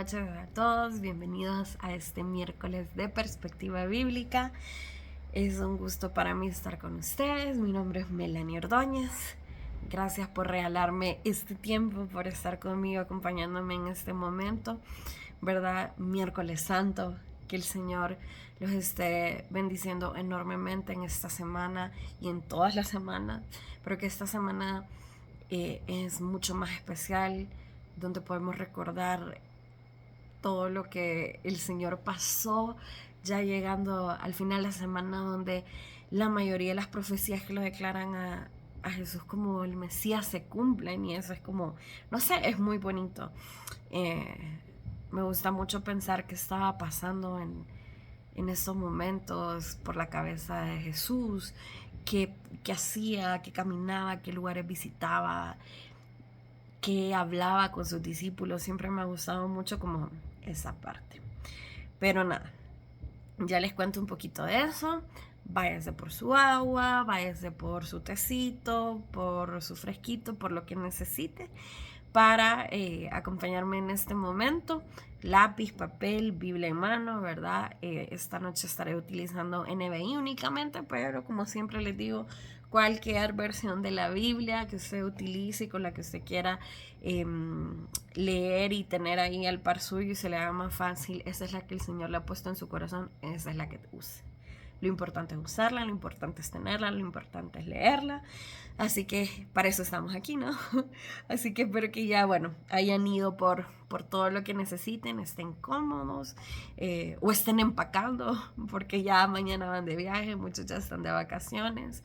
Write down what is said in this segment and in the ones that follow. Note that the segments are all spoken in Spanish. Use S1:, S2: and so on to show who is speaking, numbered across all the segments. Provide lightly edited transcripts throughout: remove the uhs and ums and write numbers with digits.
S1: noches a todos, bienvenidos a este miércoles de perspectiva bíblica. Es un gusto para mí estar con ustedes. Mi nombre es Melanie Ordóñez. Gracias por regalarme este tiempo, por estar conmigo, acompañándome en este momento, ¿verdad? Miércoles Santo, que el Señor los esté bendiciendo enormemente en esta semana y en todas las semanas, pero que esta semana es mucho más especial, donde podemos recordar todo lo que el Señor pasó, ya llegando al final de la semana, donde la mayoría de las profecías que lo declaran a Jesús como el Mesías se cumplen, y eso es como, no sé, es muy bonito. Me gusta mucho pensar qué estaba pasando en estos momentos por la cabeza de Jesús, qué hacía, qué caminaba, qué lugares visitaba, que hablaba con sus discípulos. Siempre me ha gustado mucho como esa parte. Pero nada, ya les cuento un poquito de eso. Váyase por su agua, váyase por su tecito, por su fresquito, por lo que necesite para acompañarme en este momento. Lápiz, papel, Biblia en mano, ¿verdad? Esta noche estaré utilizando NBI únicamente, pero como siempre les digo, cualquier versión de la Biblia que usted utilice y con la que usted quiera leer y tener ahí al par suyo y se le haga más fácil, esa es la que el Señor le ha puesto en su corazón, esa es la que use. Lo importante es usarla, lo importante es tenerla, lo importante es leerla. Así que para eso estamos aquí, ¿no? Así que espero que ya, bueno, hayan ido por todo lo que necesiten, estén cómodos o estén empacando, porque ya mañana van de viaje, muchos ya están de vacaciones.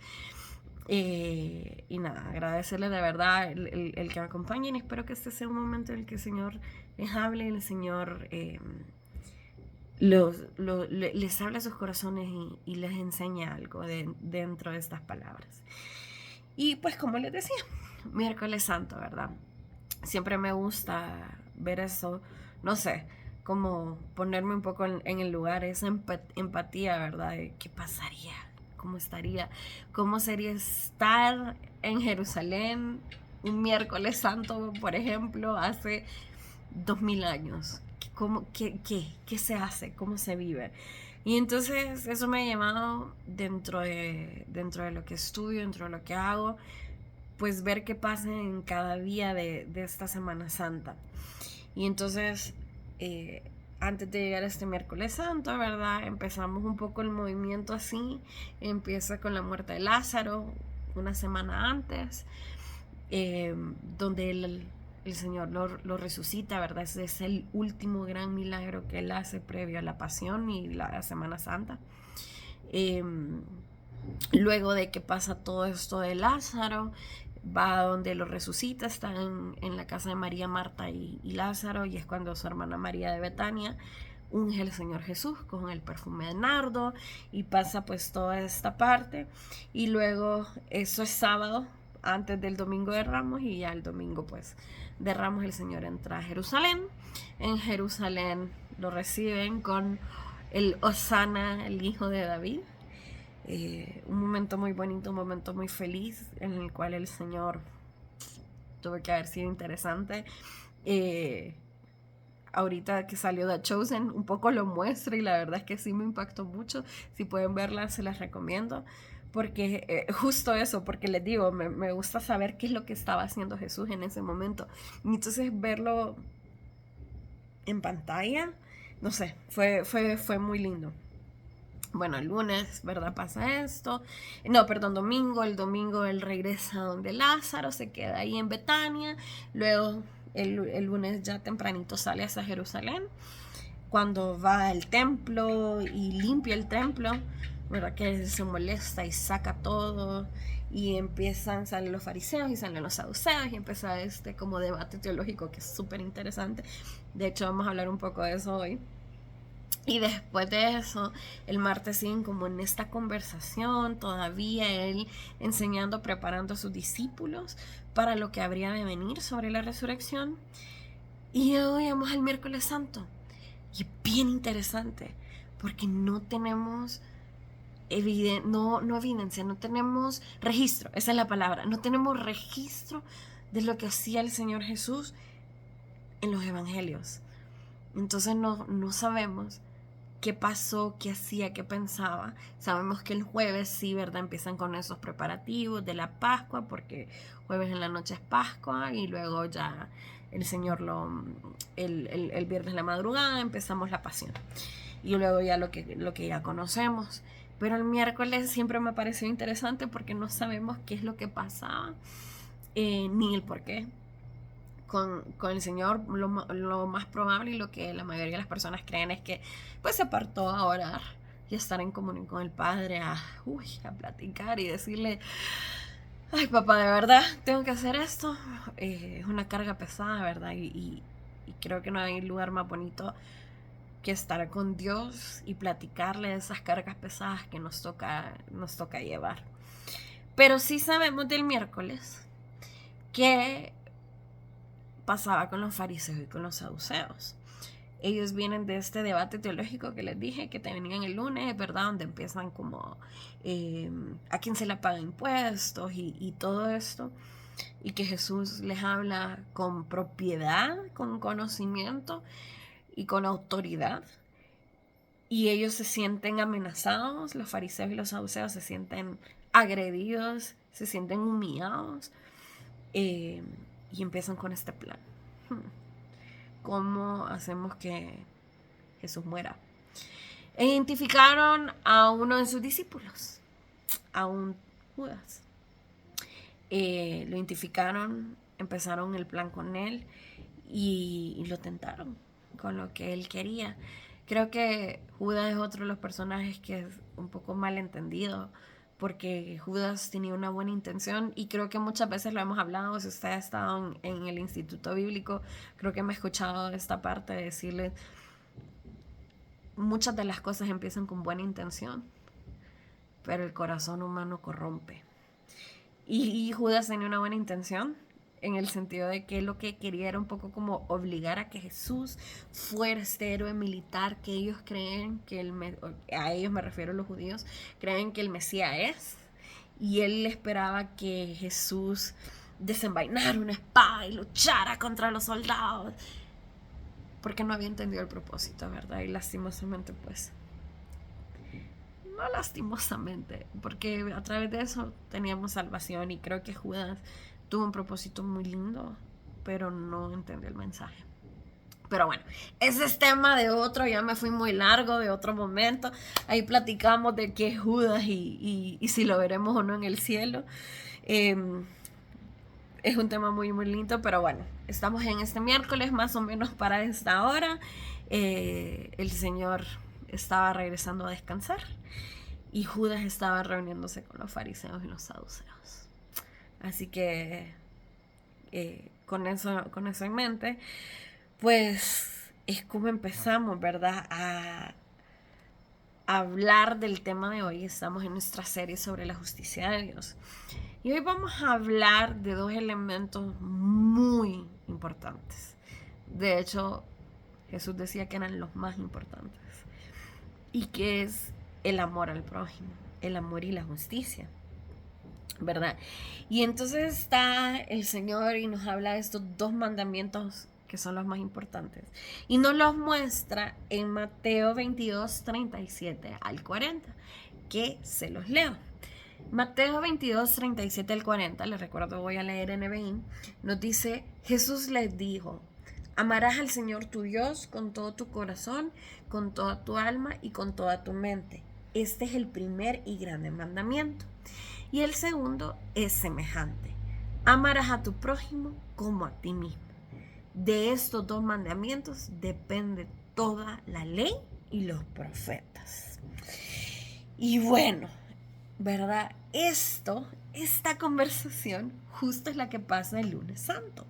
S1: Y nada, agradecerles de verdad el que me acompañen. Espero que este sea un momento en el que el Señor les hable, el Señor les habla a sus corazones y les enseña algo dentro de estas palabras. Y pues como les decía, miércoles santo, ¿verdad? Siempre me gusta ver eso, no sé, como ponerme un poco en el lugar, esa empatía, ¿verdad? De qué pasaría, cómo estaría, cómo sería estar en Jerusalén un miércoles santo, por ejemplo, hace 2000 años. ¿Qué se hace? ¿Cómo se vive? Y entonces eso me ha llevado dentro de lo que estudio, dentro de lo que hago, pues ver qué pasa en cada día de esta Semana Santa. Y entonces, antes de llegar a este miércoles santo, ¿verdad? Empezamos un poco el movimiento así. Empieza con la muerte de Lázaro, una semana antes, donde el Señor lo resucita, ¿verdad? Ese es el último gran milagro que Él hace previo a la pasión y la Semana Santa. Luego de que pasa todo esto de Lázaro, va donde lo resucita, está en la casa de María, Marta y Lázaro, y es cuando su hermana María de Betania unge al Señor Jesús con el perfume de nardo, y pasa pues toda esta parte. Y luego eso es sábado, antes del domingo de Ramos, y ya el domingo pues de Ramos el Señor entra a Jerusalén. En Jerusalén lo reciben con el Hosana, el hijo de David. Un momento muy bonito, un momento muy feliz, en el cual el Señor tuvo que haber sido interesante. Ahorita que salió The Chosen, un poco lo muestra, y la verdad es que sí me impactó mucho. Si pueden verla, se las recomiendo, porque justo eso, porque les digo, me gusta saber qué es lo que estaba haciendo Jesús en ese momento, y entonces verlo en pantalla, no sé, fue muy lindo. Bueno, el lunes, ¿verdad? Pasa esto. No, perdón, domingo. El domingo él regresa donde Lázaro, se queda ahí en Betania. Luego el lunes ya tempranito sale hacia Jerusalén. Cuando va al templo y limpia el templo, ¿verdad? Que se molesta y saca todo. Y salen los fariseos y salen los saduceos, y empieza este como debate teológico que es súper interesante. De hecho, vamos a hablar un poco de eso hoy. Y después de eso, el martes siguen como en esta conversación, todavía él enseñando, preparando a sus discípulos para lo que habría de venir sobre la resurrección. Y hoy vamos al miércoles santo. Y es bien interesante, porque no tenemos evidencia, no tenemos registro, esa es la palabra, no tenemos registro de lo que hacía el Señor Jesús en los evangelios. Entonces no sabemos qué pasó, qué hacía, qué pensaba. Sabemos que el jueves sí, ¿verdad? Empiezan con esos preparativos de la Pascua, porque jueves en la noche es Pascua y luego ya el Señor el viernes en la madrugada empezamos la pasión. Y luego ya lo que ya conocemos. Pero el miércoles siempre me pareció interesante porque no sabemos qué es lo que pasaba, ni el por qué. Con el Señor lo más probable y lo que la mayoría de las personas creen es que pues se apartó a orar y a estar en comunión con el Padre, a platicar y decirle: ay, papá, de verdad tengo que hacer esto. Es una carga pesada, ¿verdad? Y creo que no hay lugar más bonito que estar con Dios y platicarle de esas cargas pesadas que nos toca llevar. Pero sí sabemos del miércoles que pasaba con los fariseos y con los saduceos. Ellos vienen de este debate teológico que les dije que tenían el lunes, ¿verdad? Donde empiezan como a quién se le paga impuestos y todo esto. Y que Jesús les habla con propiedad, con conocimiento y con autoridad. Y ellos se sienten amenazados, los fariseos y los saduceos se sienten agredidos, se sienten humillados. Y empiezan con este plan. ¿Cómo hacemos que Jesús muera? Identificaron a uno de sus discípulos, a un Judas. Lo identificaron, empezaron el plan con él y lo tentaron con lo que él quería. Creo que Judas es otro de los personajes que es un poco mal entendido, porque Judas tenía una buena intención y creo que muchas veces lo hemos hablado. Si usted ha estado en el Instituto Bíblico, creo que me ha escuchado esta parte de decirle: muchas de las cosas empiezan con buena intención, pero el corazón humano corrompe. Y Judas tenía una buena intención, en el sentido de que lo que quería era un poco como obligar a que Jesús fuera este héroe militar que ellos creen que a ellos me refiero a los judíos, creen que el Mesías es, y él esperaba que Jesús desenvainara una espada y luchara contra los soldados, porque no había entendido el propósito, ¿verdad? Y lastimosamente pues no lastimosamente, porque a través de eso teníamos salvación, y creo que Judas tuvo un propósito muy lindo, pero no entendió el mensaje. Pero bueno, ese es tema de otro, ya me fui muy largo, de otro momento. Ahí platicamos de qué es Judas y si lo veremos o no en el cielo. Es un tema muy muy lindo, pero bueno, estamos en este miércoles más o menos para esta hora. El Señor estaba regresando a descansar y Judas estaba reuniéndose con los fariseos y los saduceos. Así que con eso en mente, pues es como empezamos, ¿verdad? A hablar del tema de hoy. Estamos en nuestra serie sobre la justicia de Dios. Y hoy vamos a hablar de dos elementos muy importantes. De hecho, Jesús decía que eran los más importantes. Y que es el amor al prójimo, el amor y la justicia, ¿verdad? Y entonces está el Señor y nos habla de estos dos mandamientos que son los más importantes. Y nos los muestra en Mateo 22, 37 al 40, que se los leo. Mateo 22, 37 al 40, les recuerdo, voy a leer NBI, nos dice: Jesús les dijo: amarás al Señor tu Dios con todo tu corazón, con toda tu alma y con toda tu mente. Este es el primer y grande mandamiento. Y el segundo es semejante: amarás a tu prójimo como a ti mismo. De estos dos mandamientos depende toda la ley y los profetas. Y bueno, ¿verdad? Esta conversación justo es la que pasa el lunes santo.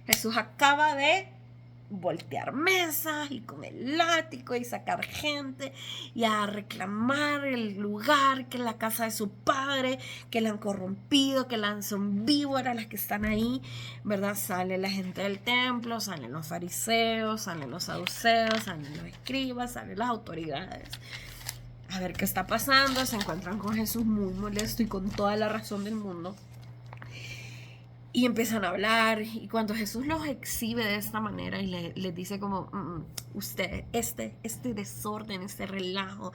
S1: Jesús acaba de voltear mesas y con el látigo y sacar gente y a reclamar el lugar, que es la casa de su padre, que la han corrompido, que son víboras las que están ahí, ¿verdad? Sale la gente del templo, salen los fariseos, salen los saduceos, salen los escribas, salen las autoridades a ver qué está pasando. Se encuentran con Jesús muy molesto y con toda la razón del mundo. Y empiezan a hablar, y cuando Jesús los exhibe de esta manera y les dice como, usted, este desorden, este relajo,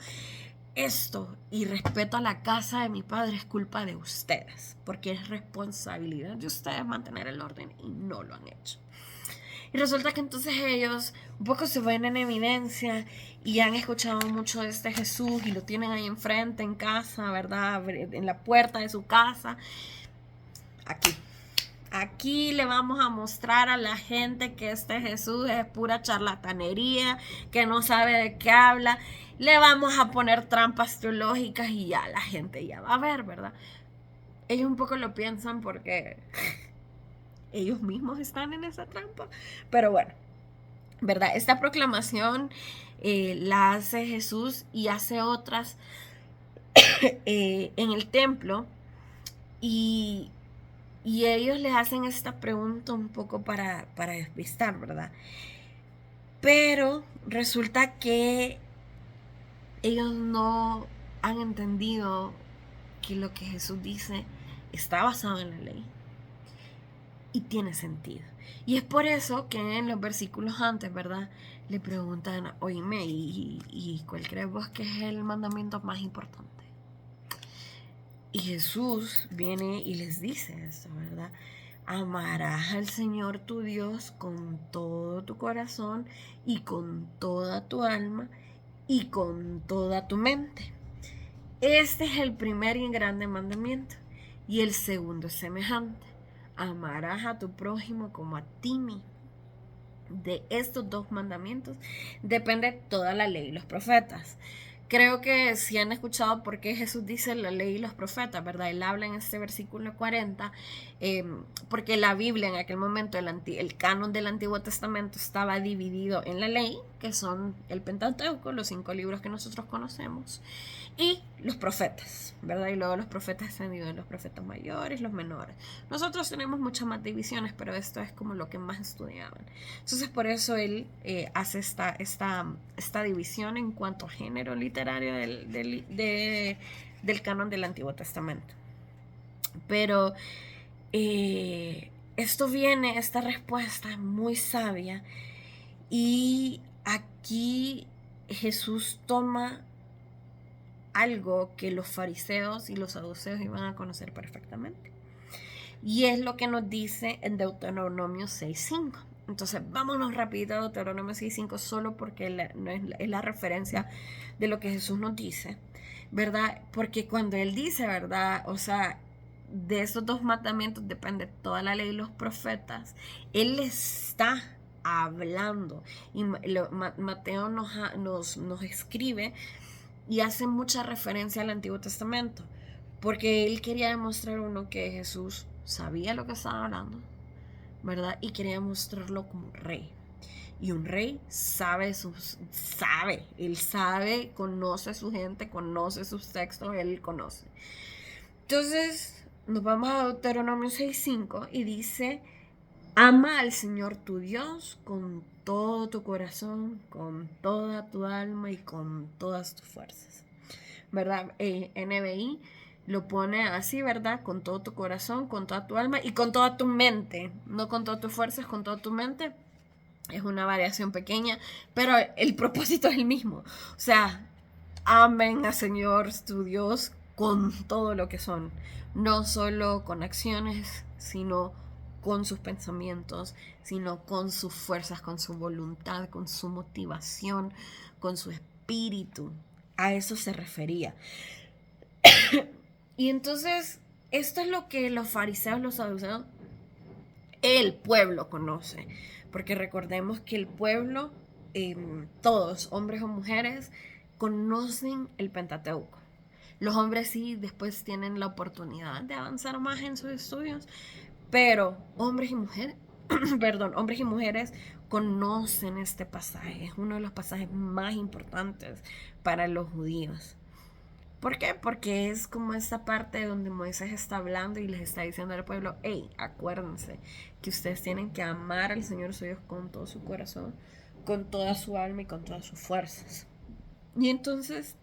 S1: esto y respeto a la casa de mi padre es culpa de ustedes, porque es responsabilidad de ustedes mantener el orden y no lo han hecho. Y resulta que entonces ellos un poco se ven en evidencia y han escuchado mucho de este Jesús y lo tienen ahí enfrente, en casa, ¿verdad? En la puerta de su casa. Aquí le vamos a mostrar a la gente que este Jesús es pura charlatanería, que no sabe de qué habla. Le vamos a poner trampas teológicas y ya la gente ya va a ver, ¿verdad? Ellos un poco lo piensan porque ellos mismos están en esa trampa. Pero bueno, ¿verdad? Esta proclamación la hace Jesús y hace otras en el templo y ellos les hacen esta pregunta un poco para despistar, ¿verdad? Pero resulta que ellos no han entendido que lo que Jesús dice está basado en la ley y tiene sentido. Y es por eso que en los versículos antes, ¿verdad? Le preguntan, oíme, ¿y cuál crees vos que es el mandamiento más importante? Y Jesús viene y les dice esto, ¿verdad? Amarás al Señor tu Dios con todo tu corazón y con toda tu alma y con toda tu mente. Este es el primer y grande mandamiento. Y el segundo es semejante. Amarás a tu prójimo como a ti mismo. De estos dos mandamientos depende toda la ley y los profetas. Creo que si han escuchado por qué Jesús dice la ley y los profetas, ¿verdad? Él habla en este versículo 40, porque la Biblia en aquel momento, el canon del Antiguo Testamento estaba dividido en la ley, que son el Pentateuco, los 5 libros que nosotros conocemos, y los profetas, ¿verdad? Y luego los profetas se han dividido en los profetas mayores, los menores. Nosotros tenemos muchas más divisiones, pero esto es como lo que más estudiaban. Entonces por eso él hace esta división en cuanto a género literario del canon del Antiguo Testamento. Pero esta respuesta es muy sabia y aquí Jesús toma algo que los fariseos y los saduceos iban a conocer perfectamente. Y es lo que nos dice en Deuteronomio 6.5. Entonces vámonos rapidito a Deuteronomio 6.5 solo porque es la referencia de lo que Jesús nos dice, ¿verdad? Porque cuando Él dice, ¿verdad? O sea, de esos dos mandamientos depende toda la ley y los profetas. Él está hablando. Y Mateo nos escribe y hace mucha referencia al Antiguo Testamento, porque él quería demostrar que Jesús sabía lo que estaba hablando, ¿verdad? Y quería mostrarlo como rey. Y un rey él sabe, conoce a su gente, conoce sus textos, él conoce. Entonces, nos vamos a Deuteronomio 6.5 y dice, ama al Señor tu Dios con todo tu corazón, con toda tu alma y con todas tus fuerzas, ¿verdad? NBI lo pone así, ¿verdad? Con todo tu corazón, con toda tu alma y con toda tu mente. No con todas tus fuerzas, con toda tu mente. Es una variación pequeña, pero el propósito es el mismo. O sea, amen al Señor tu Dios con todo lo que son. No solo con acciones, sino con sus pensamientos, sino con sus fuerzas, con su voluntad, con su motivación, con su espíritu. A eso se refería. Y entonces, esto es lo que los fariseos, los saduceos, el pueblo conoce. Porque recordemos que el pueblo, todos, hombres o mujeres, conocen el Pentateuco. Los hombres sí después tienen la oportunidad de avanzar más en sus estudios, pero hombres y mujeres, hombres y mujeres conocen este pasaje. Es uno de los pasajes más importantes para los judíos. ¿Por qué? Porque es como esa parte donde Moisés está hablando y les está diciendo al pueblo, hey, acuérdense que ustedes tienen que amar al Señor su Dios con todo su corazón, con toda su alma y con todas sus fuerzas. Y entonces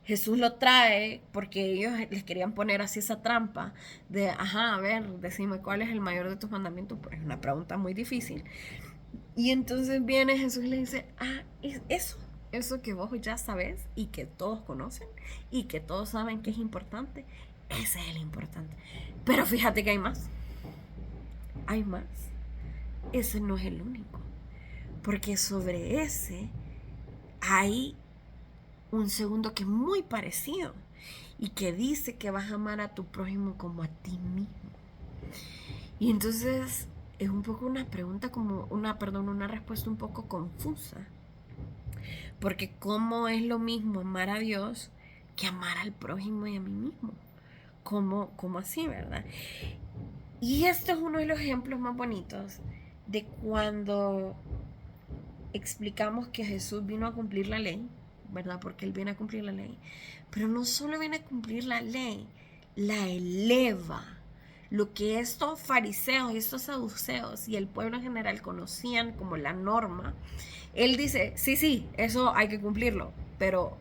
S1: Jesús lo trae porque ellos les querían poner así esa trampa de, a ver, decime cuál es el mayor de tus mandamientos, pues es una pregunta muy difícil. Y entonces viene Jesús y le dice, es eso que vos ya sabes y que todos conocen y que todos saben que es importante, ese es el importante. Pero fíjate que hay más. Ese no es el único, porque sobre ese hay un segundo que es muy parecido y que dice que vas a amar a tu prójimo como a ti mismo. Y entonces es un poco una pregunta una respuesta un poco confusa, porque ¿cómo es lo mismo amar a Dios que amar al prójimo y a mí mismo? ¿Cómo así, verdad? Y este es uno de los ejemplos más bonitos de cuando explicamos que Jesús vino a cumplir la ley, ¿verdad? Porque Él viene a cumplir la ley. Pero no solo viene a cumplir la ley, la eleva. Lo que estos fariseos y estos saduceos y el pueblo en general conocían como la norma, Él dice, sí, eso hay que cumplirlo, pero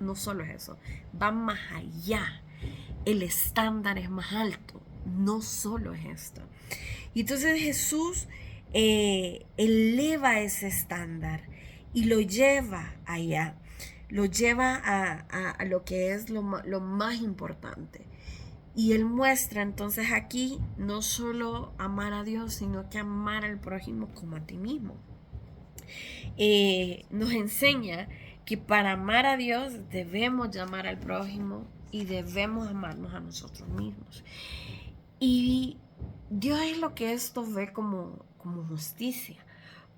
S1: no solo es eso, va más allá. El estándar es más alto, no solo es esto. Y entonces Jesús eleva ese estándar y lo lleva allá, lo lleva a lo que es lo más importante. Y Él muestra entonces aquí no solo amar a Dios, sino que amar al prójimo como a ti mismo. Nos enseña que para amar a Dios debemos llamar al prójimo y debemos amarnos a nosotros mismos. Y Dios es lo que esto ve como justicia,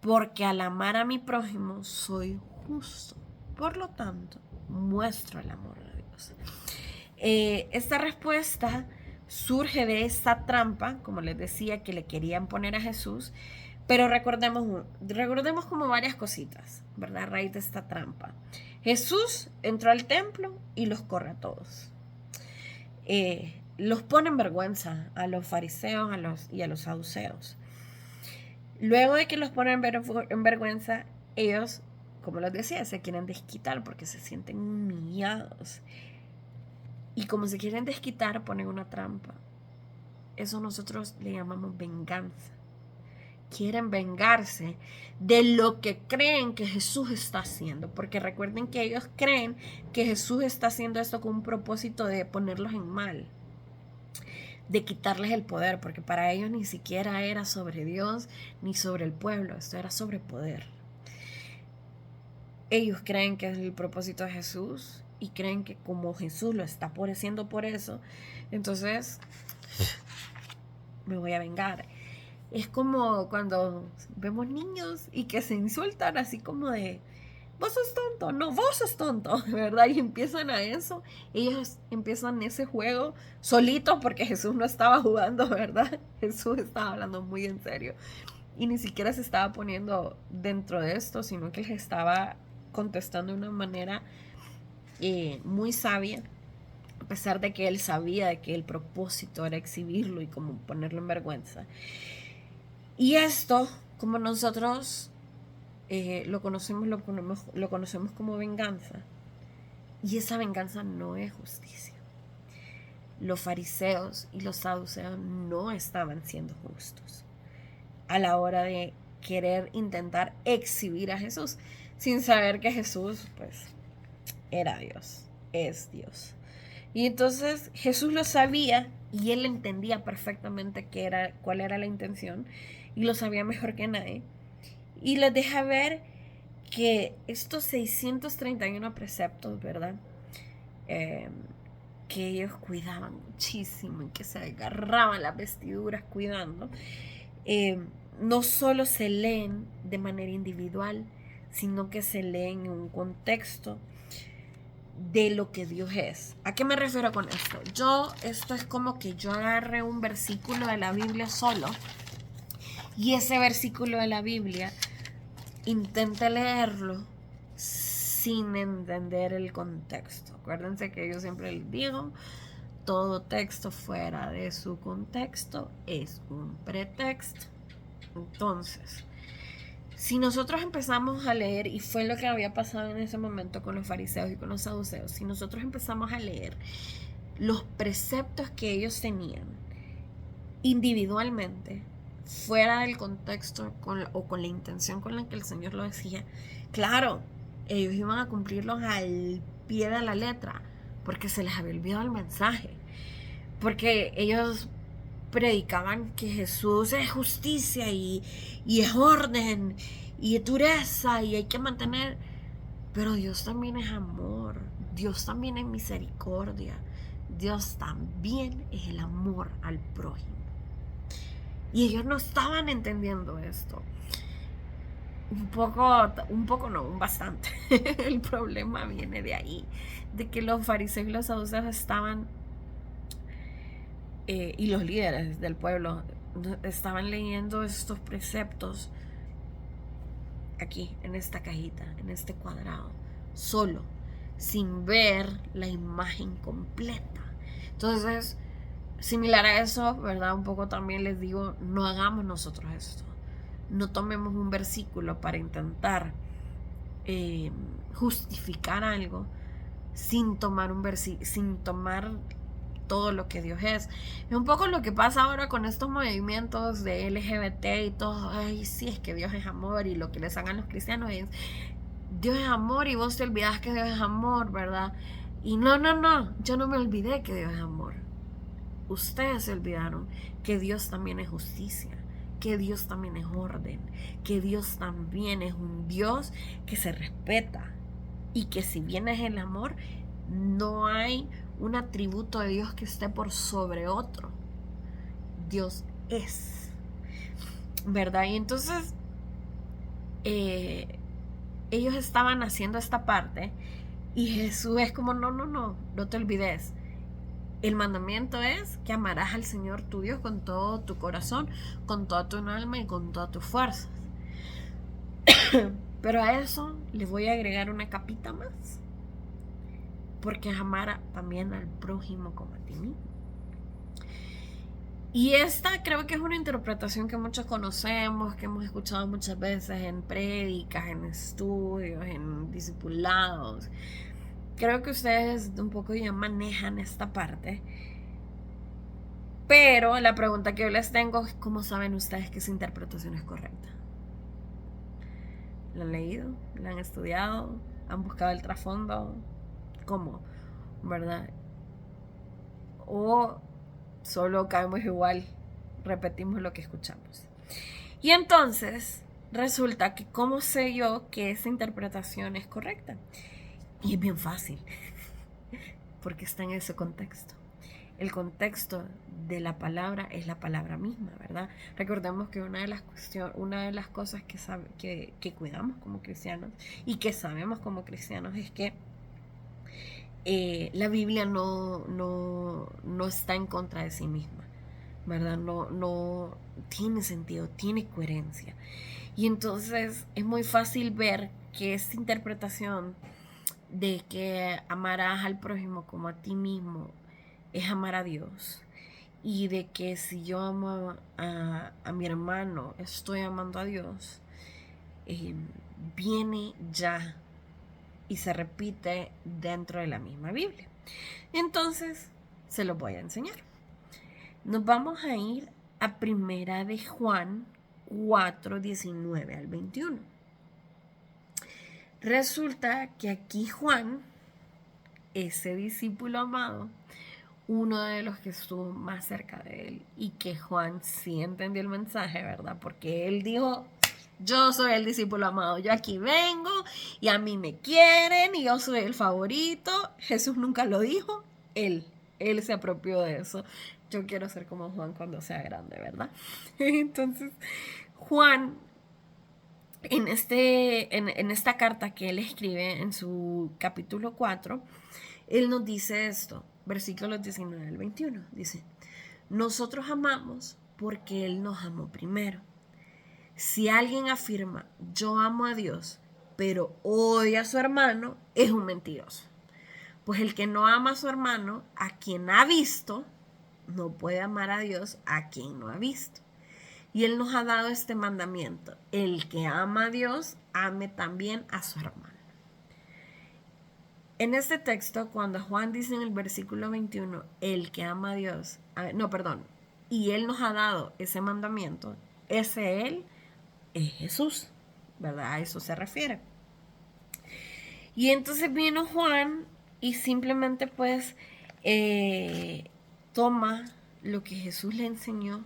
S1: porque al amar a mi prójimo soy justo. Por lo tanto, muestro el amor de Dios. Esta respuesta surge de esta trampa, como les decía, que le querían poner a Jesús, pero recordemos como varias cositas, ¿verdad? A raíz de esta trampa. Jesús entró al templo y los corre a todos. Los pone en vergüenza a los fariseos y a los saduceos. Luego de que los ponen en vergüenza, ellos, como les decía, se quieren desquitar porque se sienten humillados. Y como se quieren desquitar, ponen una trampa. Eso nosotros le llamamos venganza. Quieren vengarse de lo que creen que Jesús está haciendo. Porque recuerden que ellos creen que Jesús está haciendo esto con un propósito de ponerlos en mal, de quitarles el poder, porque para ellos ni siquiera era sobre Dios ni sobre el pueblo, esto era sobre poder. Ellos creen que es el propósito de Jesús y creen que como Jesús lo está haciendo por eso, entonces me voy a vengar. Es como cuando vemos niños y que se insultan así como de vos sos tonto, no, vos sos tonto, ¿verdad? Y empiezan a eso, ellos empiezan ese juego solitos porque Jesús no estaba jugando, ¿verdad? Jesús estaba hablando muy en serio y ni siquiera se estaba poniendo dentro de esto, sino que les estaba contestando de una manera muy sabia, a pesar de que él sabía de que el propósito era exhibirlo y como ponerlo en vergüenza. Y esto, como nosotros lo conocemos como venganza, y esa venganza no es justicia. Los fariseos y los saduceos no estaban siendo justos a la hora de querer intentar exhibir a Jesús sin saber que Jesús pues era Dios, es Dios. Y entonces Jesús lo sabía y él entendía perfectamente cuál era la intención y lo sabía mejor que nadie. Y les deja ver que estos 631 preceptos, ¿verdad? Que ellos cuidaban muchísimo y que se agarraban las vestiduras cuidando, no solo se leen de manera individual, sino que se leen en un contexto de lo que Dios es. ¿A qué me refiero con esto? Esto es como que yo agarré un versículo de la Biblia solo y ese versículo de la Biblia intente leerlo sin entender el contexto. Acuérdense que yo siempre les digo, todo texto fuera de su contexto es un pretexto. Entonces, Si nosotros empezamos a leer, y fue lo que había pasado en ese momento con los fariseos y con los saduceos, si nosotros empezamos a leer los preceptos que ellos tenían individualmente, fuera del contexto o con la intención con la que el Señor lo decía, claro, ellos iban a cumplirlos al pie de la letra, porque se les había olvidado el mensaje, porque ellos predicaban que Jesús es justicia y es orden y es dureza y hay que mantener, pero Dios también es amor, Dios también es misericordia, Dios también es el amor al prójimo. Y ellos no estaban entendiendo esto. Un poco no, bastante. El problema viene de ahí, de que los fariseos y los saduceos estaban, y los líderes del pueblo, estaban leyendo estos preceptos aquí, en esta cajita, en este cuadrado, solo, sin ver la imagen completa. Entonces, similar a eso, ¿verdad? Un poco también les digo, no hagamos nosotros esto. No tomemos un versículo para intentar justificar algo sin tomar sin tomar todo lo que Dios es. Es un poco lo que pasa ahora con estos movimientos de LGBT y todo. Ay, sí, es que Dios es amor, y lo que les hagan los cristianos es Dios es amor y vos te olvidás que Dios es amor, ¿verdad? Y no, yo no me olvidé que Dios es amor. Ustedes se olvidaron que Dios también es justicia, que Dios también es orden, que Dios también es un Dios que se respeta, y que si bien es el amor, no hay un atributo de Dios que esté por sobre otro. Dios es, ¿verdad? Y entonces ellos estaban haciendo esta parte, y Jesús es como, no te olvides. El mandamiento es que amarás al Señor tu Dios con todo tu corazón, con toda tu alma y con todas tus fuerzas. Pero a eso le voy a agregar una capita más, porque es amar también al prójimo como a ti mismo. Y esta creo que es una interpretación que muchos conocemos, que hemos escuchado muchas veces en prédicas, en estudios, en discipulados. Creo que ustedes un poco ya manejan esta parte. Pero la pregunta que yo les tengo es, ¿cómo saben ustedes que esa interpretación es correcta? ¿La han leído? ¿La han estudiado? ¿Han buscado el trasfondo? ¿Cómo? ¿Verdad? ¿O solo caemos igual, repetimos lo que escuchamos? Y entonces resulta que, ¿cómo sé yo que esa interpretación es correcta? Y es bien fácil, porque está en ese contexto. El contexto de la palabra es la palabra misma, ¿verdad? Recordemos que una de las cosas que cuidamos como cristianos y que sabemos como cristianos es que la Biblia no está en contra de sí misma, ¿verdad? No tiene sentido, tiene coherencia. Y entonces es muy fácil ver que esta interpretación de que amarás al prójimo como a ti mismo es amar a Dios, y de que si yo amo a mi hermano estoy amando a Dios, viene ya y se repite dentro de la misma Biblia. Entonces se los voy a enseñar. Nos vamos a ir a Primera de Juan 4, 19 al 21. Resulta que aquí Juan, ese discípulo amado, uno de los que estuvo más cerca de él, y que Juan sí entendió el mensaje, ¿verdad? Porque él dijo, yo soy el discípulo amado, yo aquí vengo y a mí me quieren y yo soy el favorito. Jesús nunca lo dijo, él se apropió de eso. Yo quiero ser como Juan cuando sea grande, ¿verdad? Entonces, Juan, en esta carta que él escribe en su capítulo 4, él nos dice esto, versículos 19 al 21. Dice, nosotros amamos porque Él nos amó primero. Si alguien afirma, yo amo a Dios, pero odia a su hermano, es un mentiroso. Pues el que no ama a su hermano, a quien ha visto, no puede amar a Dios a quien no ha visto. Y Él nos ha dado este mandamiento: el que ama a Dios, ame también a su hermano. En este texto, cuando Juan dice en el versículo 21, el que ama a Dios, y Él nos ha dado ese mandamiento, ese Él es Jesús, ¿verdad? A eso se refiere. Y entonces vino Juan y simplemente pues toma lo que Jesús le enseñó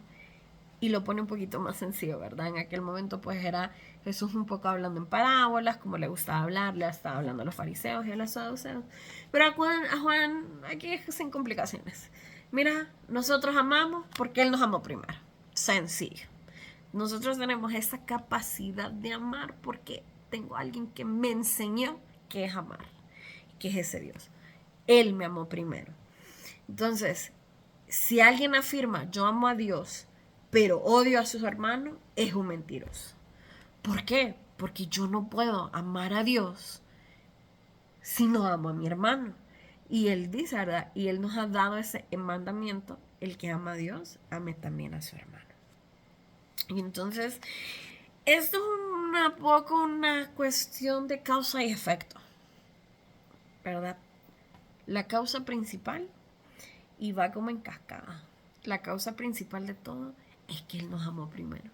S1: y lo pone un poquito más sencillo, ¿verdad? En aquel momento pues era Jesús un poco hablando en parábolas, como le gustaba hablar, le estaba hablando a los fariseos y a los saduceos. Pero a Juan aquí es sin complicaciones. Mira, nosotros amamos porque Él nos amó primero. Sencillo. Nosotros tenemos esa capacidad de amar porque tengo a alguien que me enseñó qué es amar, que es ese Dios. Él me amó primero. Entonces, si alguien afirma yo amo a Dios, pero odio a sus hermanos, es un mentiroso. ¿Por qué? Porque yo no puedo amar a Dios si no amo a mi hermano. Y Él dice, ¿verdad? Y Él nos ha dado ese mandamiento: el que ama a Dios, ame también a su hermano. Y entonces, esto es poco una cuestión de causa y efecto, ¿verdad? La causa principal, y va como en cascada, la causa principal de todo es que Él nos amó primero.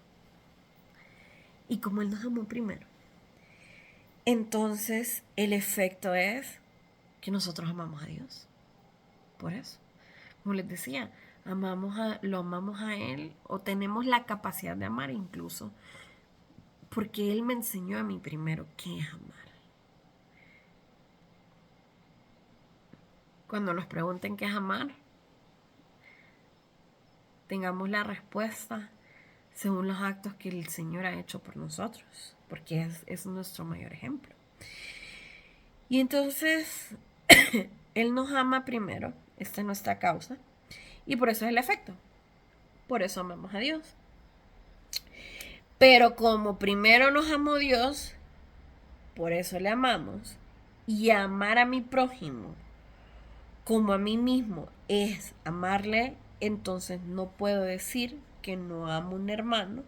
S1: Y como Él nos amó primero, entonces el efecto es que nosotros amamos a Dios. Por eso, como les decía, lo amamos a Él, o tenemos la capacidad de amar incluso, porque Él me enseñó a mí primero qué es amar. Cuando nos pregunten qué es amar, tengamos la respuesta según los actos que el Señor ha hecho por nosotros, porque es nuestro mayor ejemplo. Y entonces, Él nos ama primero, esta es nuestra causa, y por eso es el efecto. Por eso amamos a Dios. Pero como primero nos amó Dios, por eso le amamos. Y amar a mi prójimo como a mí mismo es amarle, entonces no puedo decir que no amo a un hermano,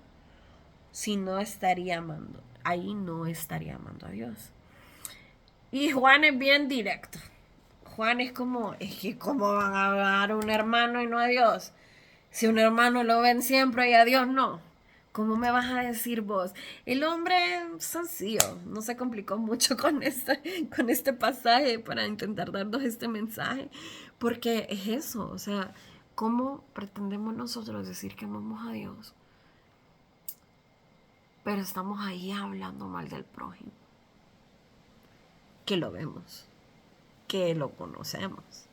S1: si no estaría amando. Ahí no estaría amando a Dios. Y Juan es bien directo. Juan es que ¿cómo van a amar a un hermano y no a Dios? Si un hermano lo ven siempre y a Dios no. ¿Cómo me vas a decir vos? El hombre sencillo, no se complicó mucho con este pasaje para intentar darnos este mensaje, porque es eso, o sea, ¿cómo pretendemos nosotros decir que amamos a Dios, pero estamos ahí hablando mal del prójimo? Que lo vemos, que lo conocemos,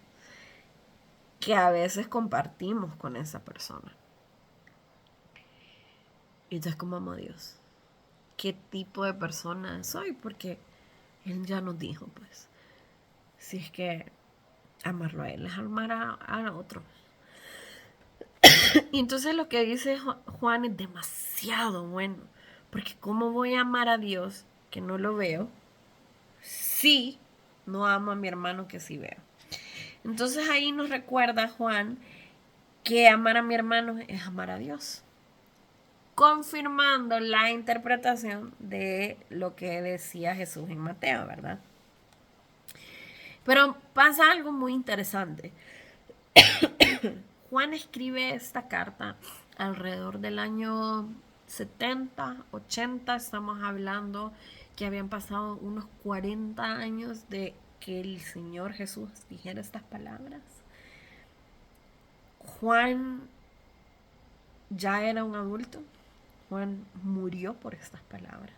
S1: que a veces compartimos con esa persona. Y entonces, ¿cómo amo a Dios? ¿Qué tipo de persona soy? Porque Él ya nos dijo, pues, si es que amarlo a Él es amar a otro. Y entonces lo que dice Juan es demasiado bueno, porque ¿cómo voy a amar a Dios que no lo veo si no amo a mi hermano que sí veo? Entonces ahí nos recuerda Juan que amar a mi hermano es amar a Dios, confirmando la interpretación de lo que decía Jesús en Mateo, ¿verdad? Pero pasa algo muy interesante. Juan escribe esta carta alrededor del año 70, 80, estamos hablando que habían pasado unos 40 años de que el Señor Jesús dijera estas palabras. Juan ya era un adulto. Juan murió por estas palabras.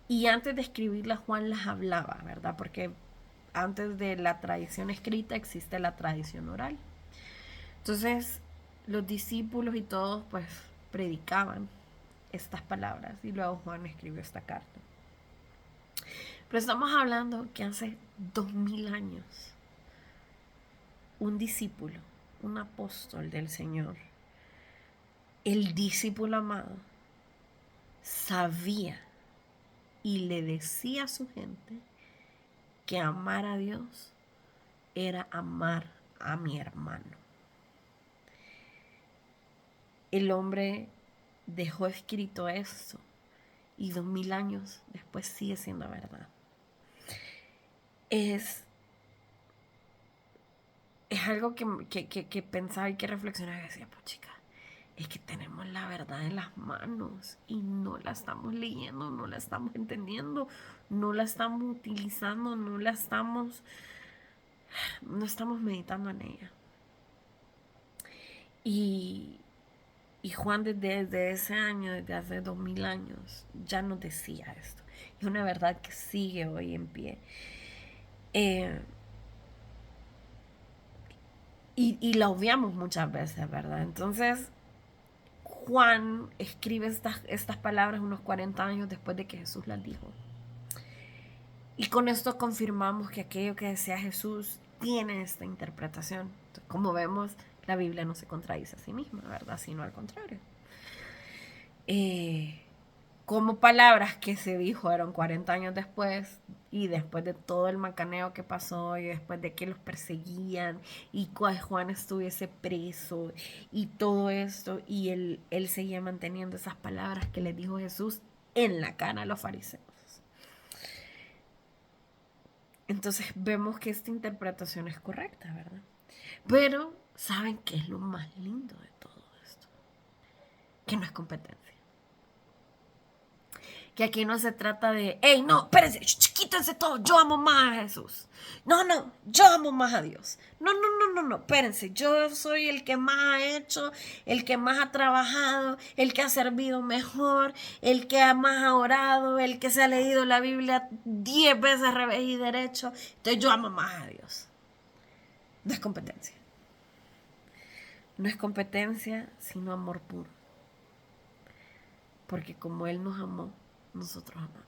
S1: Y antes de escribirlas, Juan las hablaba, ¿verdad? Porque antes de la tradición escrita existe la tradición oral. Entonces, los discípulos y todos, pues, predicaban estas palabras. Y luego Juan escribió esta carta. Pero estamos hablando que hace 2000 años, un discípulo, un apóstol del Señor, el discípulo amado, sabía y le decía a su gente que amar a Dios era amar a mi hermano. el hombre dejó escrito eso y 2000 años después sigue siendo verdad. Es algo que pensaba y que reflexionaba y decía, pues chica, es que tenemos la verdad en las manos y no la estamos leyendo, no la estamos entendiendo, no la estamos utilizando, no estamos meditando en ella. Y Juan desde ese año, desde hace 2000 años, ya nos decía esto. Es una verdad que sigue hoy en pie. Y la obviamos muchas veces, ¿verdad? Entonces, Juan escribe estas palabras unos 40 años después de que Jesús las dijo. Y con esto confirmamos que aquello que decía Jesús tiene esta interpretación. Entonces, como vemos, la Biblia no se contradice a sí misma, ¿verdad? Sino al contrario. Como palabras que se dijeron 40 años después y después de todo el macaneo que pasó y después de que los perseguían y que Juan estuviese preso y todo esto, y él seguía manteniendo esas palabras que le dijo Jesús en la cara a los fariseos. Entonces vemos que esta interpretación es correcta, ¿verdad? Pero ¿saben qué es lo más lindo de todo esto? Que no es competencia. Que aquí no se trata de, hey, no, espérense, quítense todo, yo amo más a Jesús. No, yo amo más a Dios. No, espérense, yo soy el que más ha hecho, el que más ha trabajado, el que ha servido mejor, el que más ha orado, el que se ha leído la Biblia 10 veces al revés y derecho. Entonces yo amo más a Dios. No es competencia. No es competencia, sino amor puro. Porque como Él nos amó, nosotros amamos.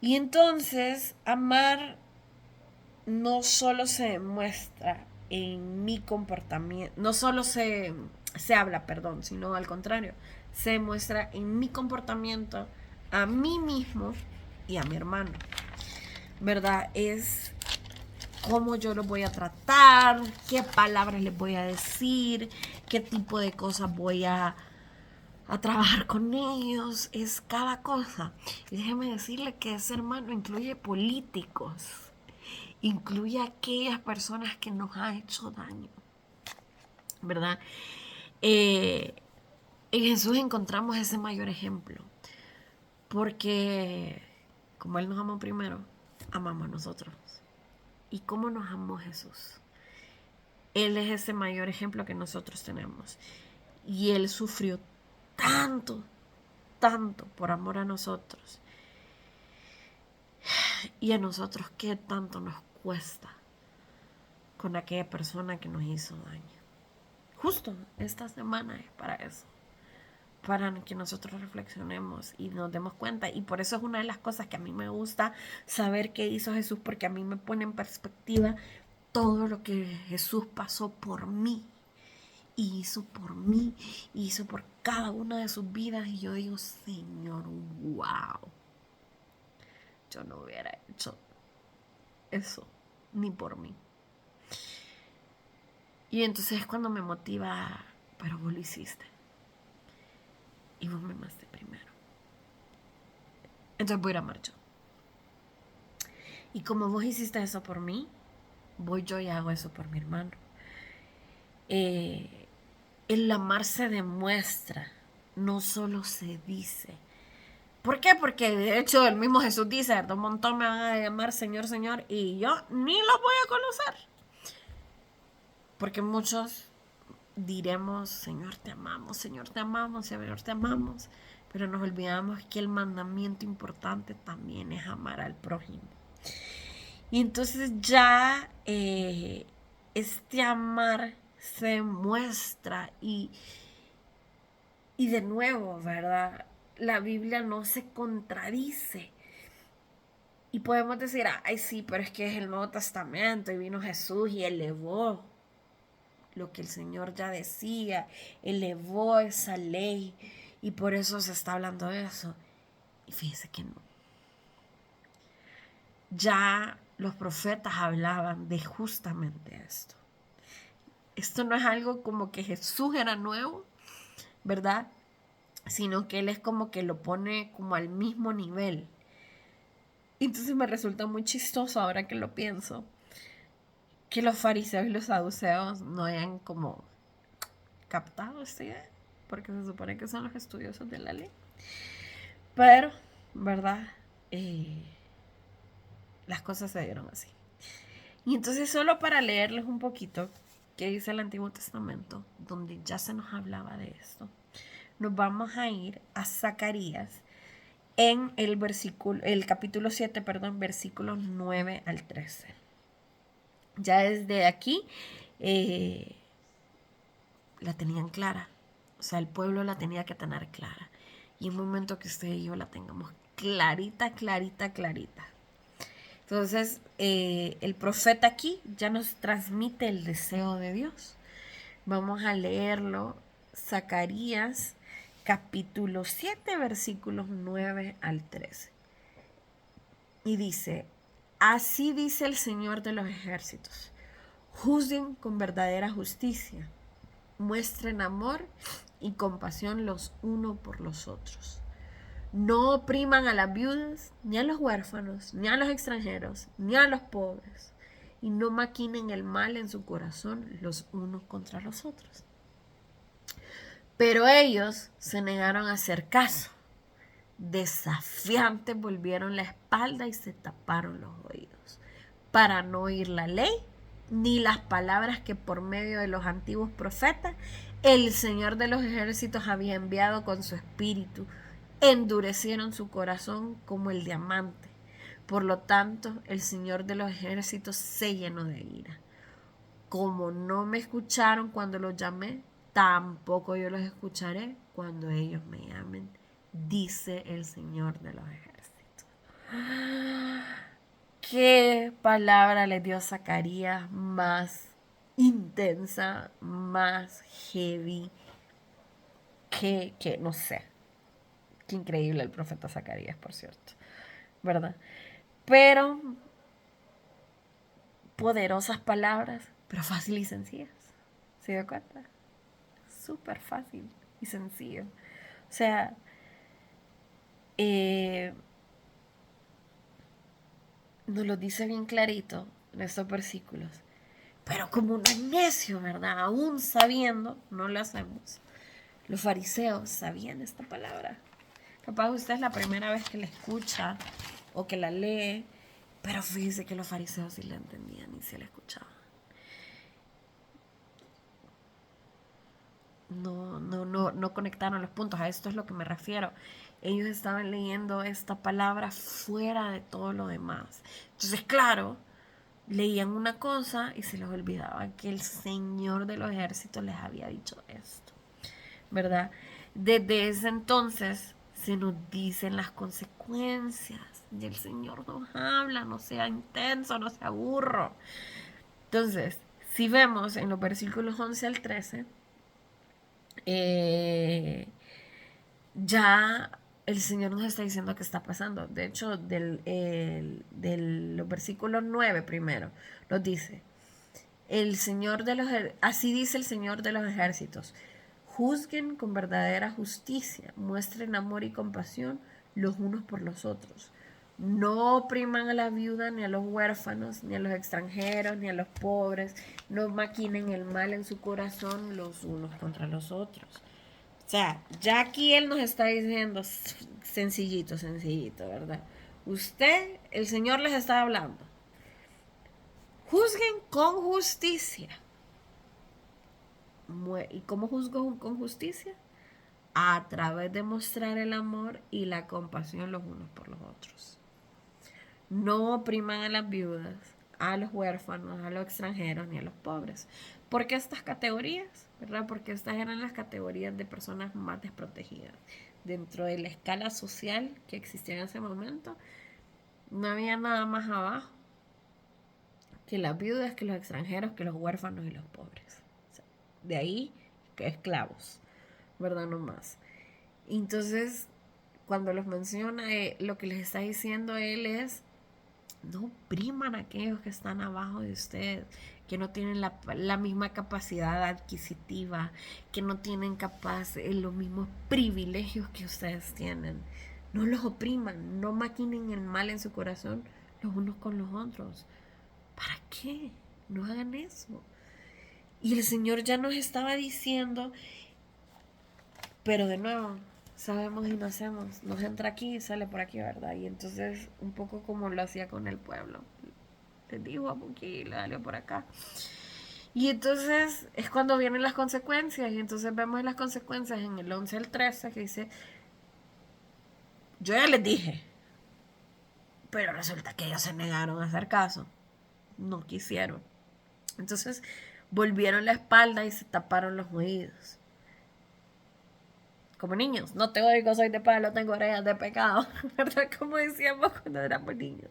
S1: Y entonces, amar no solo se demuestra en mi comportamiento, no solo se habla, perdón, sino al contrario, se demuestra en mi comportamiento a mí mismo y a mi hermano. ¿Verdad? Es cómo yo los voy a tratar, qué palabras les voy a decir, qué tipo de cosas voy a trabajar con ellos, es cada cosa. Y déjeme decirle que ese hermano incluye políticos, incluye a aquellas personas que nos han hecho daño, ¿verdad? En Jesús encontramos ese mayor ejemplo, porque como Él nos amó primero, amamos a nosotros. ¿Y cómo nos amó Jesús? Él es ese mayor ejemplo que nosotros tenemos. Y Él sufrió tanto por amor a nosotros. Y a nosotros, ¿qué tanto nos cuesta con aquella persona que nos hizo daño? Justo esta semana es para eso, para que nosotros reflexionemos y nos demos cuenta. Y por eso es una de las cosas que a mí me gusta saber qué hizo Jesús, porque a mí me pone en perspectiva todo lo que Jesús pasó por mí y hizo por mí, y hizo por cada una de sus vidas. Y yo digo, Señor, wow, yo no hubiera hecho eso ni por mí. Y entonces es cuando me motiva, pero vos lo hiciste y vos me amaste primero, entonces voy a ir a amar yo. Y como vos hiciste eso por mí, voy yo y hago eso por mi hermano. El amar se demuestra, no solo se dice. ¿Por qué? Porque de hecho el mismo Jesús dice, un montón me van a llamar Señor, Señor, y yo ni los voy a conocer. Porque muchos diremos, Señor, te amamos, Señor, te amamos, Señor, te amamos. Pero nos olvidamos que el mandamiento importante también es amar al prójimo. Y entonces ya este amar se muestra y de nuevo, ¿verdad? La Biblia no se contradice. Y podemos decir, ay sí, pero es que es el Nuevo Testamento y vino Jesús y elevó lo que el Señor ya decía, elevó esa ley y por eso se está hablando de eso. Y fíjese que no. Ya los profetas hablaban de justamente esto. esto no es algo como que Jesús era nuevo, ¿verdad? Sino que Él es como que lo pone como al mismo nivel. Entonces me resulta muy chistoso ahora que lo pienso, que los fariseos y los saduceos no hayan como captado esta idea, porque se supone que son los estudiosos de la ley. Pero, ¿verdad? Las cosas se dieron así. Y entonces solo para leerles un poquito qué dice el Antiguo Testamento, donde ya se nos hablaba de esto, nos vamos a ir a Zacarías en el capítulo 7, perdón, versículos 9 al 13. Ya desde aquí la tenían clara. O sea, el pueblo la tenía que tener clara. Y en un momento que usted y yo la tengamos clarita, clarita, clarita. Entonces, el profeta aquí ya nos transmite el deseo de Dios. Vamos a leerlo. Zacarías, capítulo 7, versículos 9 al 13. Y dice, así dice el Señor de los ejércitos, juzguen con verdadera justicia, muestren amor y compasión los unos por los otros. No opriman a las viudas, ni a los huérfanos, ni a los extranjeros, ni a los pobres, y no maquinen el mal en su corazón los unos contra los otros. Pero ellos se negaron a hacer caso. Desafiantes volvieron la espalda y se taparon los oídos, para no oír la ley ni las palabras que por medio de los antiguos profetas el Señor de los ejércitos había enviado con su espíritu. Endurecieron su corazón como el diamante. Por lo tanto, el Señor de los ejércitos se llenó de ira. Como no me escucharon cuando los llamé, tampoco yo los escucharé cuando ellos me llamen, dice el Señor de los ejércitos. ¿Qué palabra le dio Zacarías más intensa, más heavy? Que no sé. Qué increíble el profeta Zacarías, por cierto, ¿verdad? Pero poderosas palabras, pero fácil y sencillas. ¿Se dio cuenta? Súper fácil y sencillo. O sea, nos lo dice bien clarito en estos versículos. Pero como un necio, ¿verdad? Aún sabiendo, no lo hacemos. Los fariseos sabían esta palabra. Capaz usted es la primera vez que la escucha o que la lee, pero fíjese que los fariseos sí la entendían y sí la escuchaban. No conectaron los puntos. A esto es lo que me refiero. Ellos estaban leyendo esta palabra fuera de todo lo demás. Entonces, claro, leían una cosa y se les olvidaba que el Señor de los ejércitos les había dicho esto, ¿verdad? Desde ese entonces se nos dicen las consecuencias y el Señor nos habla, no sea intenso, no sea burro. Entonces, si vemos en los versículos 11 al 13, ya el Señor nos está diciendo qué está pasando. De hecho, los versículos 9 primero, nos dice, así dice el Señor de los ejércitos, juzguen con verdadera justicia, muestren amor y compasión los unos por los otros. No opriman a la viuda, ni a los huérfanos, ni a los extranjeros, ni a los pobres. No maquinen el mal en su corazón los unos contra los otros. O sea, ya aquí Él nos está diciendo sencillito, sencillito, ¿verdad? El Señor les está hablando. Juzguen con justicia. ¿Y cómo juzgo con justicia? A través de mostrar el amor y la compasión los unos por los otros. No opriman a las viudas, a los huérfanos, a los extranjeros ni a los pobres. ¿Por qué estas categorías? ¿Verdad? Porque estas eran las categorías de personas más desprotegidas. Dentro de la escala social que existía en ese momento, no había nada más abajo que las viudas, que los extranjeros, que los huérfanos y los pobres. O sea, de ahí que esclavos, ¿verdad? No más. Entonces, cuando los menciona, lo que les está diciendo él es No opriman a aquellos que están abajo de ustedes, que no tienen la misma capacidad adquisitiva, que no tienen los mismos privilegios que ustedes tienen. No los opriman, no maquinen el mal en su corazón los unos con los otros. ¿Para qué? No hagan eso. Y el Señor ya nos estaba diciendo, pero de nuevo, sabemos y no hacemos. Nos entra aquí y sale por aquí, ¿verdad? Y entonces, un poco como lo hacía con el pueblo. Les dijo a aquí, le salió por acá. Y entonces es cuando vienen las consecuencias. Y entonces vemos las consecuencias en el 11 al 13 que dice, yo ya les dije, pero resulta que ellos se negaron a hacer caso. No quisieron. Entonces volvieron la espalda y se taparon los oídos. Como niños, no te oigo, soy de palo, tengo orejas de pecado, ¿verdad? Como decíamos cuando éramos niños.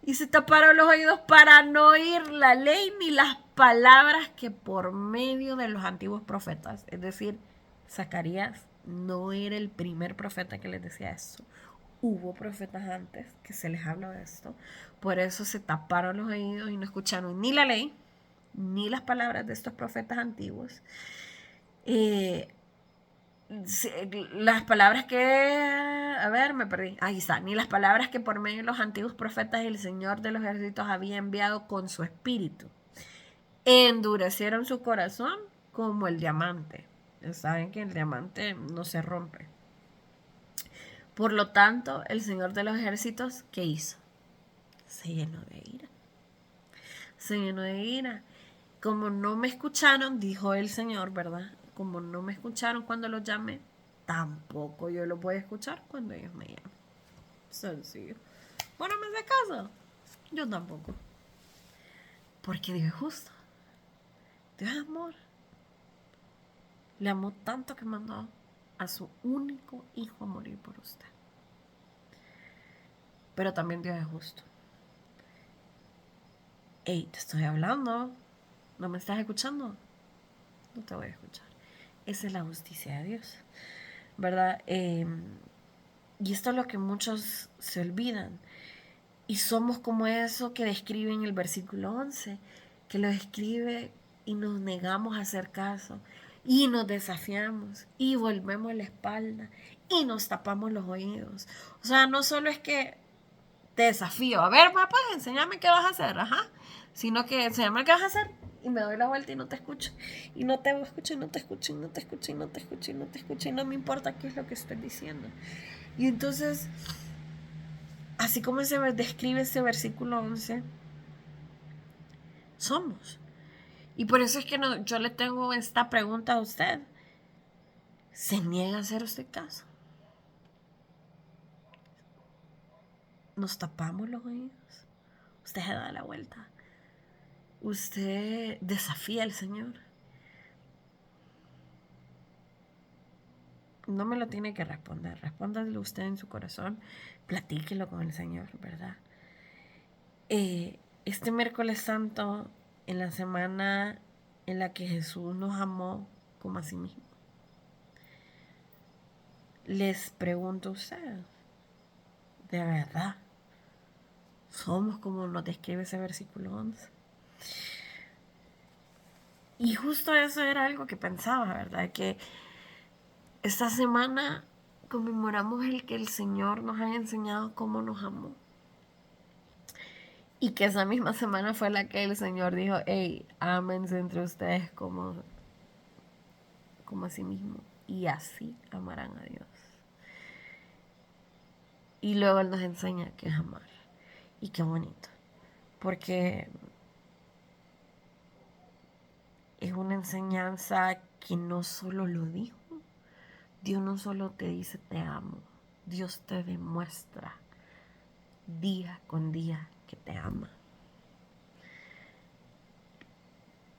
S1: Y se taparon los oídos para no oír la ley ni las palabras que por medio de los antiguos profetas, es decir, Zacarías no era el primer profeta que les decía eso. Hubo profetas antes que se les habló de esto. Por eso se taparon los oídos y no escucharon ni la ley, ni las palabras de estos profetas antiguos. Las palabras que... A ver, me perdí. Ahí está. Ni las palabras que por medio de los antiguos profetas el Señor de los ejércitos había enviado con su espíritu. Endurecieron su corazón como el diamante. Saben que el diamante no se rompe. Por lo tanto, el Señor de los ejércitos, ¿qué hizo? Se llenó de ira. Se llenó de ira. Como no me escucharon, dijo el Señor, ¿verdad? Como no me escucharon cuando los llamé, tampoco yo los voy a escuchar cuando ellos me llamen. Sencillo. Bueno, me hace caso. Yo tampoco. Porque Dios es justo. Dios es amor. Le amó tanto que mandó a su único hijo a morir por usted. Pero también Dios es justo. Hey, te estoy hablando. ¿No me estás escuchando? No te voy a escuchar. Esa es la justicia de Dios, ¿verdad? Y esto es lo que muchos se olvidan. Y somos como eso que describe en el versículo 11, que lo describe y nos negamos a hacer caso, y nos desafiamos, y volvemos la espalda, y nos tapamos los oídos. O sea, no solo es que te desafío, a ver, papá, enséñame qué vas a hacer, ajá, sino que enséñame qué vas a hacer, y me doy la vuelta y no te escucho, y no te escucho, y no te escucho, y no te escucho, y no te escucho, y no te escucho, y no me importa qué es lo que estoy diciendo. Y entonces, así como se describe ese versículo 11, somos. Y por eso es que yo le tengo esta pregunta a usted. ¿Se niega a hacer usted caso? ¿Nos tapamos los oídos? Usted se da la vuelta. Usted desafía al Señor. No me lo tiene que responder. Respóndalo usted en su corazón. Platíquelo con el Señor, ¿verdad? Este miércoles santo, en la semana en la que Jesús nos amó como a sí mismo, les pregunto a ustedes, ¿de verdad somos como nos describe ese versículo 11? Y justo eso era algo que pensaba, ¿verdad? Que esta semana conmemoramos el que el Señor nos haya enseñado cómo nos amó. Y que esa misma semana fue la que el Señor dijo, hey, ámense entre ustedes como a sí mismo. Y así amarán a Dios. Y luego Él nos enseña qué es amar. Y qué bonito. Porque es una enseñanza que no solo lo dijo. Dios no solo te dice te amo. Dios te demuestra día con día que te ama.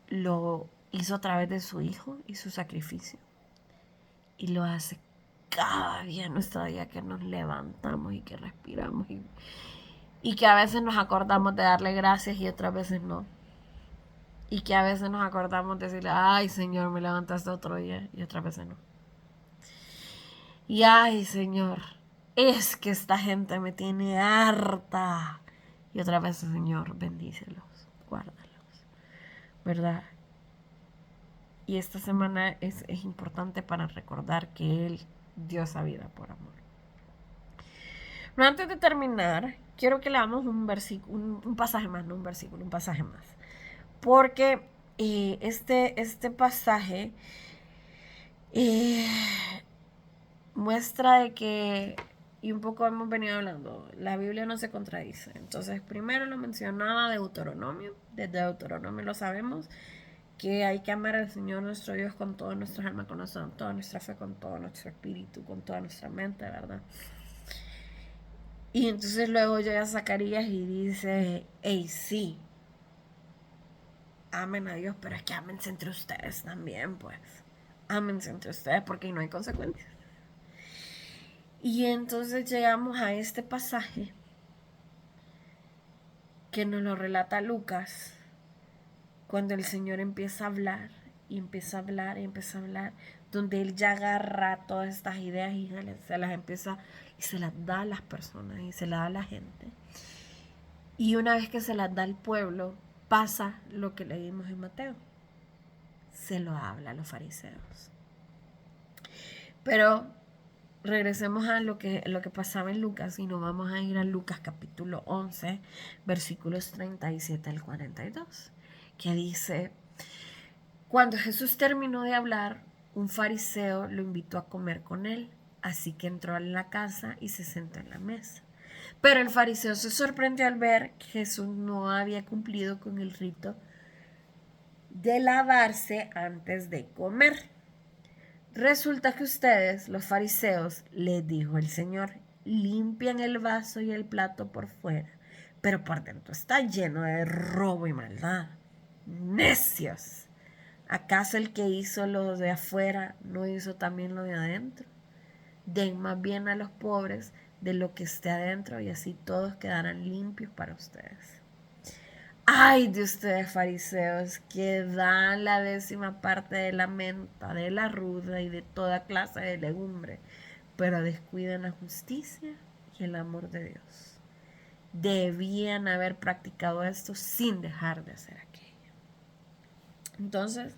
S1: Lo hizo a través de su Hijo y su sacrificio. Y lo hace cada día, nuestro día que nos levantamos y que respiramos. Y que a veces nos acordamos de darle gracias y otras veces no. Y que a veces nos acordamos de decirle, ay Señor, me levantaste otro día, y otras veces no. Y ay Señor, es que esta gente me tiene harta. y otras veces, Señor, bendícelos, guárdalos, ¿verdad? Y esta semana es importante para recordar que Él dio esa vida por amor. Pero antes de terminar, quiero que leamos un pasaje más, no un versículo, un pasaje más. Porque este pasaje muestra de que, y un poco hemos venido hablando, la Biblia no se contradice. Entonces, primero lo mencionaba Deuteronomio, desde Deuteronomio lo sabemos, que hay que amar al Señor nuestro Dios con toda nuestra alma, con toda nuestra fe, con todo nuestro espíritu, con toda nuestra mente, ¿verdad? Y entonces luego llega a Zacarías y dice, hey, sí, amen a Dios, pero es que ámense entre ustedes también, pues. Ámense entre ustedes porque no hay consecuencias. Y entonces llegamos a este pasaje que nos lo relata Lucas, cuando el Señor empieza a hablar, y empieza a hablar, y empieza a hablar, donde Él ya agarra todas estas ideas y se las empieza, y se las da a las personas, y se las da a la gente. Y una vez que se las da al pueblo, pasa lo que leímos en Mateo. Se lo habla a los fariseos. Pero regresemos a lo que pasaba en Lucas y nos vamos a ir a Lucas capítulo 11, versículos 37 al 42, que dice, cuando Jesús terminó de hablar, un fariseo lo invitó a comer con él, así que entró en la casa y se sentó en la mesa. Pero el fariseo se sorprendió al ver que Jesús no había cumplido con el rito de lavarse antes de comer. Resulta que ustedes, los fariseos, les dijo el Señor, limpian el vaso y el plato por fuera, pero por dentro está lleno de robo y maldad. ¡Necios! ¿Acaso el que hizo lo de afuera no hizo también lo de adentro? Den más bien a los pobres de lo que esté adentro y así todos quedarán limpios para ustedes. Ay de ustedes, fariseos, que dan la 10ª parte de la menta, de la ruda y de toda clase de legumbre, pero descuidan la justicia y el amor de Dios. Debían haber practicado esto sin dejar de hacer aquello. Entonces,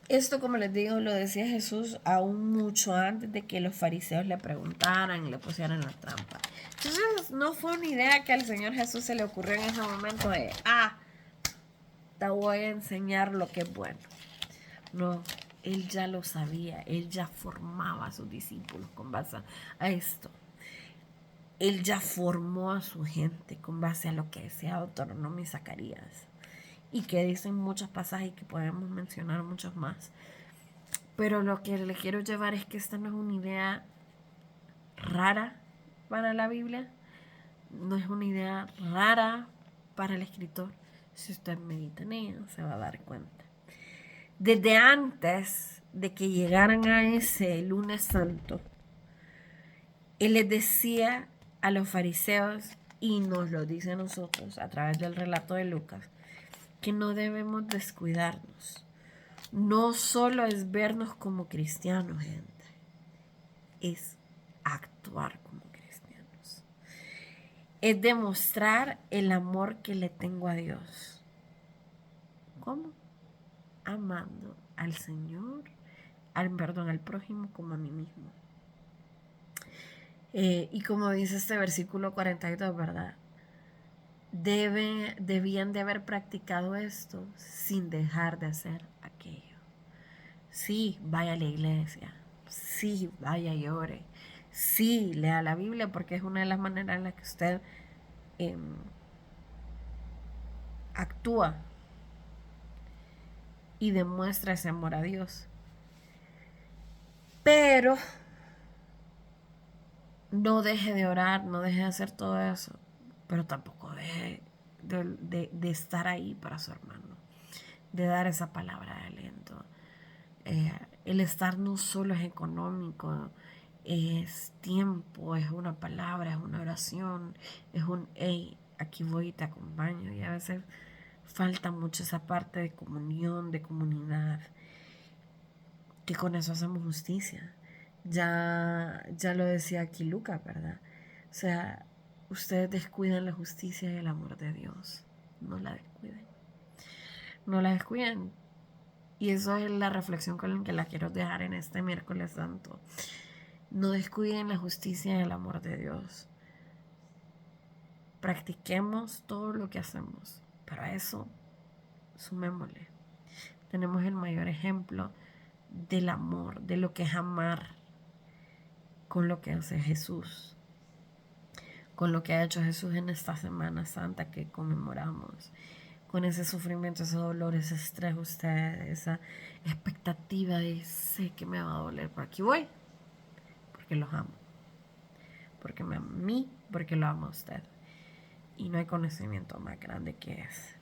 S1: esto, como les digo, lo decía Jesús aún mucho antes de que los fariseos le preguntaran y le pusieran la trampa. Entonces, no fue una idea que al Señor Jesús se le ocurrió en ese momento de, te voy a enseñar lo que es bueno. No, Él ya lo sabía, Él ya formaba a sus discípulos con base a esto. Él ya formó a su gente con base a lo que decía Deuteronomio y Zacarías. Y que dicen muchos pasajes y que podemos mencionar muchos más. Pero lo que le quiero llevar es que esta no es una idea rara para la Biblia, no es una idea rara para el escritor. Si usted medita en ella, se va a dar cuenta. Desde antes de que llegaran a ese lunes santo, Él les decía a los fariseos, y nos lo dice a nosotros a través del relato de Lucas, que no debemos descuidarnos. No solo es vernos como cristianos, gente, es actuar como cristianos. Es demostrar el amor que le tengo a Dios. ¿Cómo? Amando al Señor, al prójimo como a mí mismo. Y como dice este versículo 42, ¿verdad? Debían de haber practicado esto sin dejar de hacer aquello. Sí, vaya a la iglesia. Sí, vaya y ore. Sí, lea la Biblia porque es una de las maneras en las que usted actúa y demuestra ese amor a Dios. Pero no deje de orar, no deje de hacer todo eso, pero tampoco deje de estar ahí para su hermano, de dar esa palabra de aliento. El estar no solo es económico, es tiempo, es una palabra, es una oración, es un hey, aquí voy y te acompaño. Y a veces falta mucho esa parte de comunión, de comunidad, que con eso hacemos justicia. Ya lo decía aquí Lucas, ¿verdad? O sea, ustedes descuidan la justicia y el amor de Dios. No la descuiden. No la descuiden. Y eso es la reflexión con la que la quiero dejar en este miércoles santo. No descuiden la justicia y el amor de Dios. Practiquemos todo lo que hacemos. Pero a eso, sumémosle. Tenemos el mayor ejemplo del amor, de lo que es amar, con lo que hace Jesús, con lo que ha hecho Jesús en esta Semana Santa que conmemoramos, con ese sufrimiento, ese dolor, ese estrés, usted, esa expectativa de sé que me va a doler, por aquí voy, porque los amo, porque me ama a mí, porque lo ama a usted. Y no hay conocimiento más grande que ese.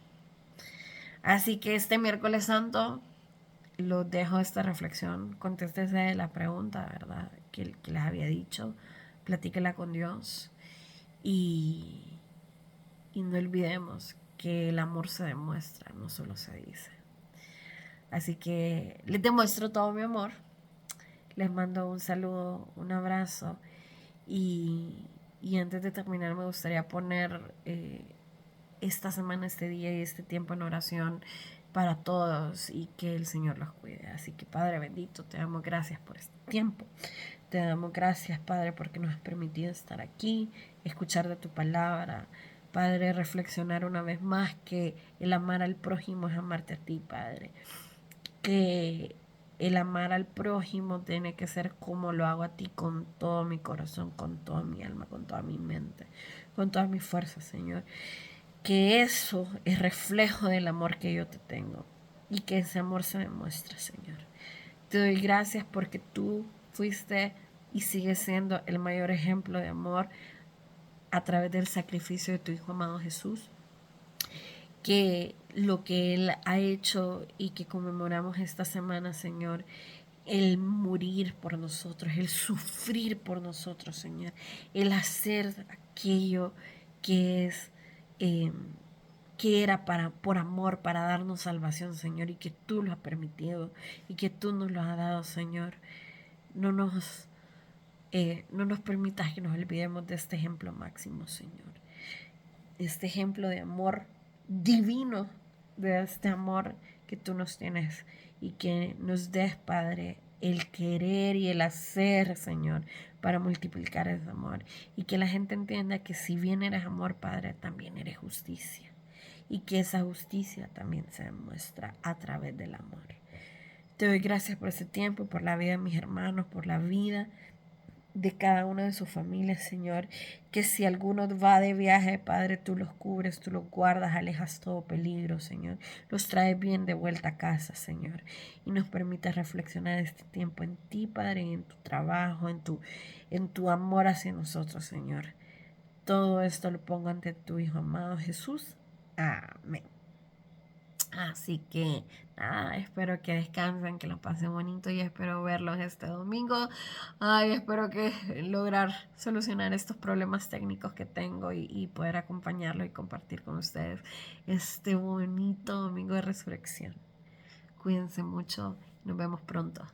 S1: Así que este miércoles santo los dejo esta reflexión. Contéstese la pregunta, ¿verdad? Que les había dicho. Platíquela con Dios. Y no olvidemos que el amor se demuestra, no solo se dice. Así que les demuestro todo mi amor. Les mando un saludo, un abrazo. Y antes de terminar me gustaría poner esta semana, este día y este tiempo en oración para todos y que el Señor los cuide. Así que Padre bendito, te damos gracias por este tiempo. Te damos gracias, Padre, porque nos has permitido estar aquí, escuchar de tu palabra. Padre, reflexionar una vez más que el amar al prójimo es amarte a ti, Padre. Que el amar al prójimo tiene que ser como lo hago a ti, con todo mi corazón, con toda mi alma, con toda mi mente, con todas mis fuerzas, Señor. Que eso es reflejo del amor que yo te tengo y que ese amor se demuestra, Señor. Te doy gracias porque tú fuiste y sigues siendo el mayor ejemplo de amor a través del sacrificio de tu Hijo amado Jesús. Que lo que Él ha hecho y que conmemoramos esta semana, Señor, el morir por nosotros, el sufrir por nosotros, Señor, el hacer aquello que es... que era por amor, para darnos salvación, Señor, y que tú lo has permitido y que tú nos lo has dado, Señor. No nos permitas que nos olvidemos de este ejemplo máximo, Señor. Este ejemplo de amor divino, de este amor que tú nos tienes y que nos des, Padre, el querer y el hacer, Señor, para multiplicar ese amor. Y que la gente entienda que si bien eres amor, Padre, también eres justicia. Y que esa justicia también se demuestra a través del amor. Te doy gracias por ese tiempo, por la vida de mis hermanos, por la vida de cada una de sus familias, Señor. Que si alguno va de viaje, Padre, tú los cubres, tú los guardas, alejas todo peligro, Señor. Los traes bien de vuelta a casa, Señor. Y nos permitas reflexionar este tiempo en ti, Padre, en tu trabajo, en tu amor hacia nosotros, Señor. Todo esto lo pongo ante tu Hijo amado Jesús. Amén. Así que nada, espero que descansen, que lo pasen bonito y espero verlos este domingo. Ay, espero que lograr solucionar estos problemas técnicos que tengo y poder acompañarlos y compartir con ustedes este bonito domingo de resurrección. Cuídense mucho, nos vemos pronto.